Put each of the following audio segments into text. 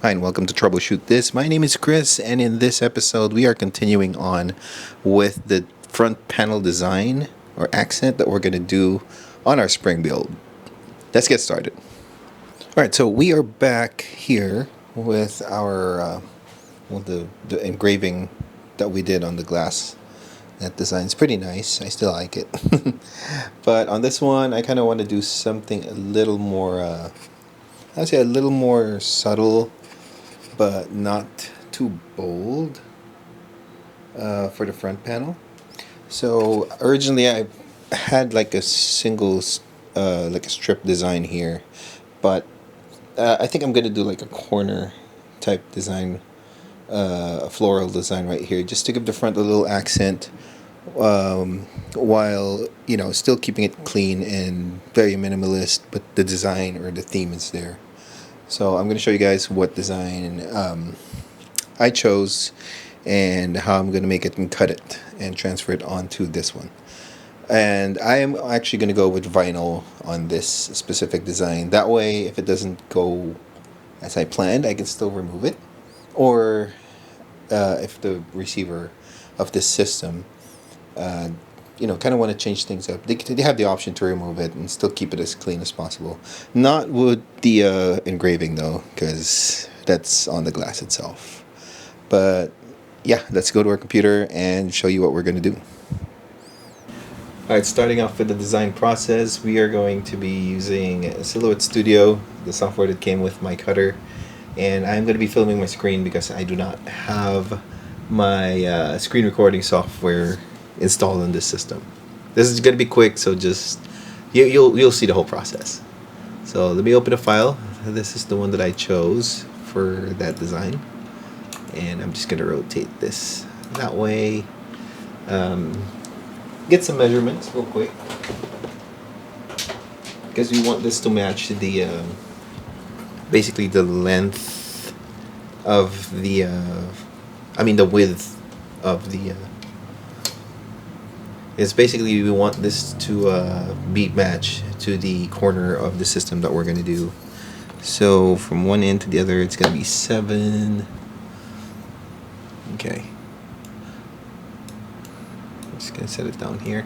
Hi, and welcome to Troubleshoot This. My name is Chris, and in this episode, we are continuing on with the front panel design or accent that we're going to do on our spring build. Let's get started. All right, so we are back here with our the engraving that we did on the glass. That design's pretty nice. I still like it. But on this one, I kind of want to do something a little more, I'd say a little more subtle, but not too bold for the front panel. So originally I had like a single, like a strip design here, but I think I'm gonna do like a corner type design, a floral design right here, just to give the front a little accent, while still keeping it clean and very minimalist, but the design or the theme is there. So I'm gonna show you guys what design I chose and how I'm gonna make it and cut it and transfer it onto this one. And I am actually going to go with vinyl on this specific design. That way, if it doesn't go as I planned, I can still remove it. Or if the receiver of this system, kind of want to change things up, they have the option to remove it and still keep it as clean as possible. Not with the engraving though, because that's on the glass itself. But yeah, let's go to our computer and show you what we're going to do. Alright, starting off with the design process, we are going to be using Silhouette Studio, the software that came with my cutter. And I'm going to be filming my screen because I do not have my screen recording software installed on this system. This is going to be quick, so just you'll see the whole process. So let me open a file. This is the one that I chose for that design. And I'm just going to rotate this that way. Get some measurements real quick because we want this to match the basically the length of the the width of the it's basically we want this to be matched to the corner of the system that we're going to do. So from one end to the other it's going to be 7. Okay, I'm just going to set it down here.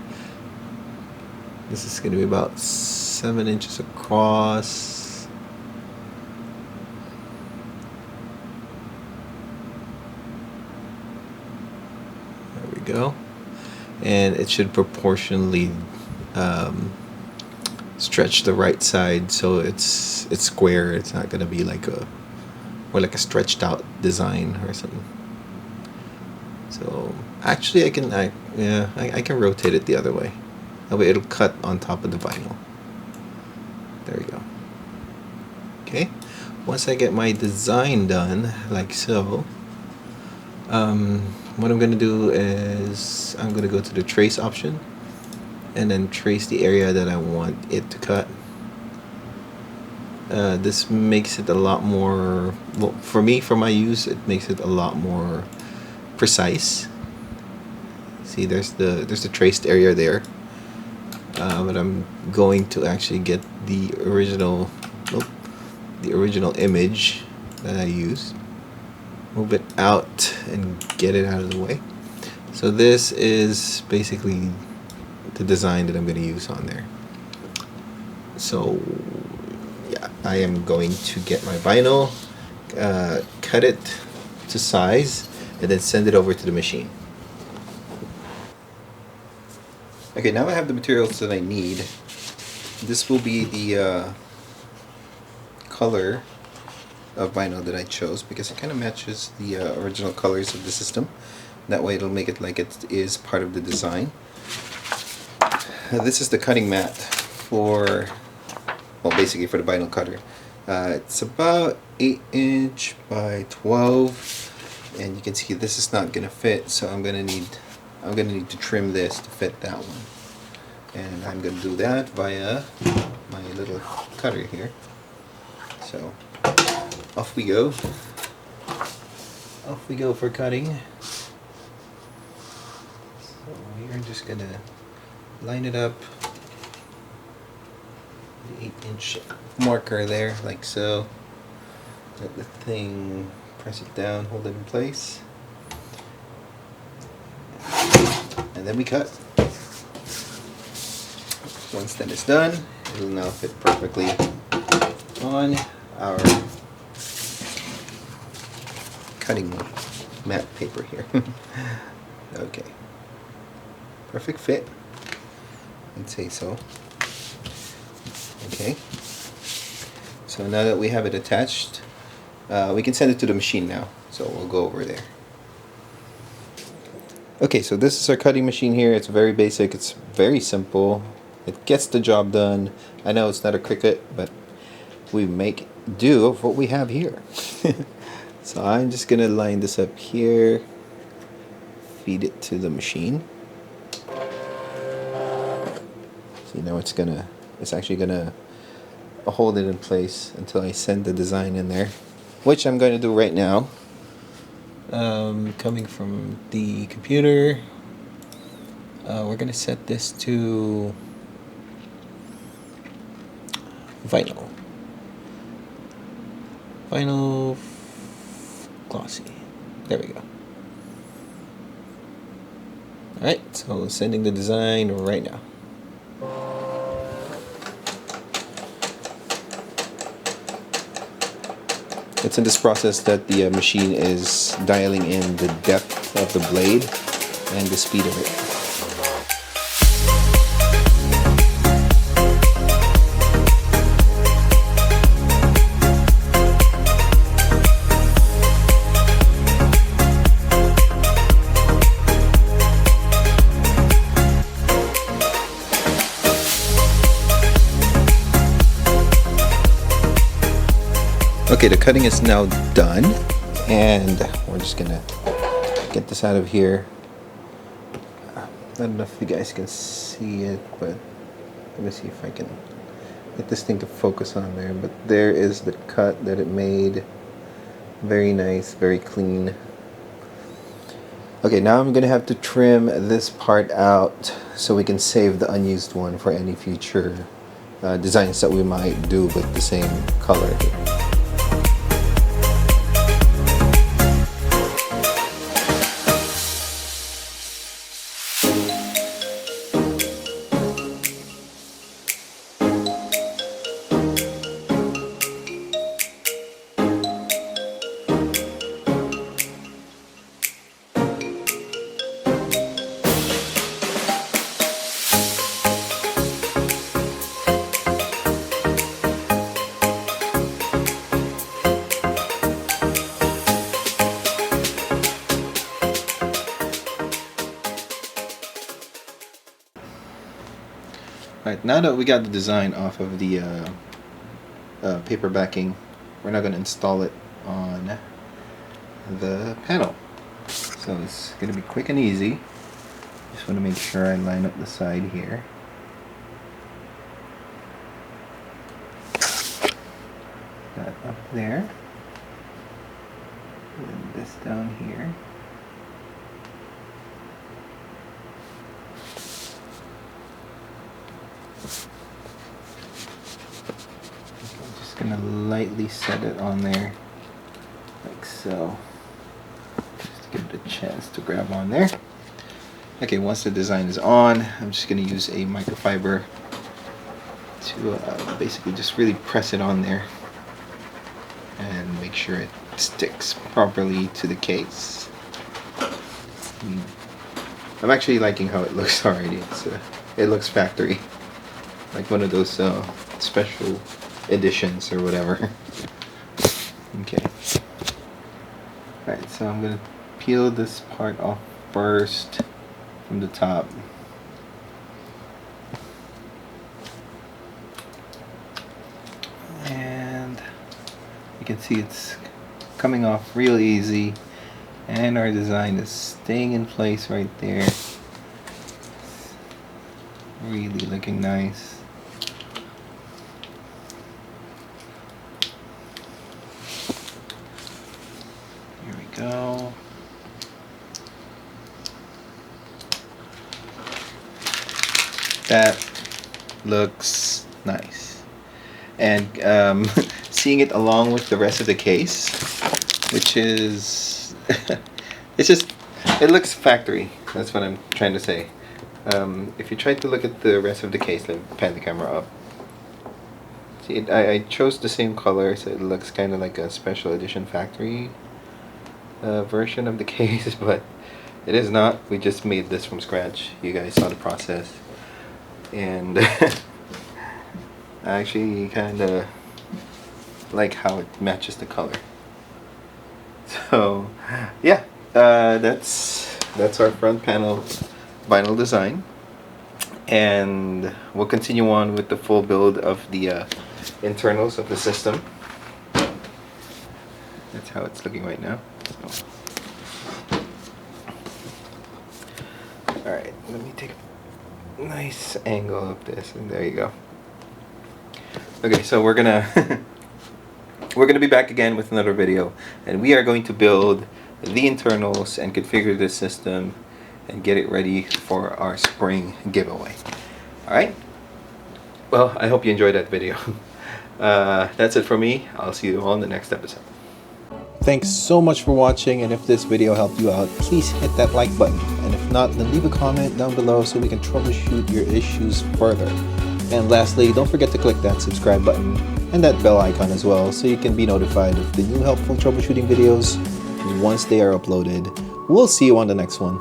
This is going to be about 7 inches across. There we go. And it should proportionally stretch the right side so it's square. It's not going to be like a stretched out design or something. So actually I can rotate it the other way. That way it'll cut on top of the vinyl. There we go. Okay, once I get my design done like so, what I'm going to do is I'm going to go to the trace option and then trace the area that I want it to cut. This makes it a lot more, well, for me, for my use, it makes it a lot more precise. See, there's the traced area there. But I'm going to actually get the original image that I used, move it out and get it out of the way. So this is basically the design that I'm going to use on there. So yeah, I am going to get my vinyl, cut it to size, and then send it over to the machine. Okay, now I have the materials that I need. This will be the color of vinyl that I chose because it kind of matches the original colors of the system. That way it'll make it like it is part of the design. This is the cutting mat for, well, basically for the vinyl cutter. It's about 8 inch by 12, and you can see this is not gonna fit, so I'm gonna need to trim this to fit that one. And I'm going to do that via my little cutter here. So off we go. Off we go for cutting. So we're just going to line it up. The 8-inch marker there, like so. let the thing, press it down, hold it in place, and then we cut. Once that is done, it will now fit perfectly on our cutting mat paper here. Okay, perfect fit, I'd say so. Okay, so now that we have it attached, we can send it to the machine now, so we'll go over there. Okay, so this is our cutting machine here. It's very basic, it's very simple, it gets the job done. I know it's not a Cricut, but we make do of what we have here. So I'm just gonna line this up here, feed it to the machine. See, now it's actually gonna hold it in place until I send the design in there, which I'm going to do right now. Coming from the computer, we're gonna set this to vinyl glossy. There we go. Alright, so sending the design right now. It's in this process that the machine is dialing in the depth of the blade and the speed of it. Okay, the cutting is now done, and we're just gonna get this out of here. I don't know if you guys can see it, but let me see if I can get this thing to focus on there. But there is the cut that it made. Very nice, very clean. Okay, now I'm gonna have to trim this part out so we can save the unused one for any future designs that we might do with the same color here. Alright, now that we got the design off of the paper backing, we're now going to install it on the panel. So it's going to be quick and easy. Just want to make sure I line up the side here. That up there. And this down here. Gonna lightly set it on there like so, just to give it a chance to grab on there. Okay, once the design is on, I'm just gonna use a microfiber to basically just really press it on there and make sure it sticks properly to the case. I'm actually liking how it looks already. It looks factory, like one of those special editions or whatever. Okay. Alright, so I'm gonna peel this part off first from the top. And you can see it's coming off real easy, and our design is staying in place right there. Really looking nice. Go. That looks nice. And seeing it along with the rest of the case, which is it's just, it looks factory. That's what I'm trying to say. If you try to look at the rest of the case, let me pan the camera up. See, I chose the same color, so it looks kind of like a special edition factory version of the case, but it is not. We just made this from scratch. You guys saw the process, and I actually kind of like how it matches the color. So yeah, that's our front panel vinyl design, and we'll continue on with the full build of the internals of the system. That's how it's looking right now. So. Alright, let me take a nice angle of this, and there you go. Okay, so we're gonna we're gonna be back again with another video, and we are going to build the internals and configure this system and get it ready for our spring giveaway. Alright? Well, I hope you enjoyed that video. That's it for me. I'll see you all in the next episode. Thanks so much for watching, and if this video helped you out, please hit that like button, and if not, then leave a comment down below so we can troubleshoot your issues further. And lastly, don't forget to click that subscribe button and that bell icon as well so you can be notified of the new helpful troubleshooting videos once they are uploaded. We'll see you on the next one.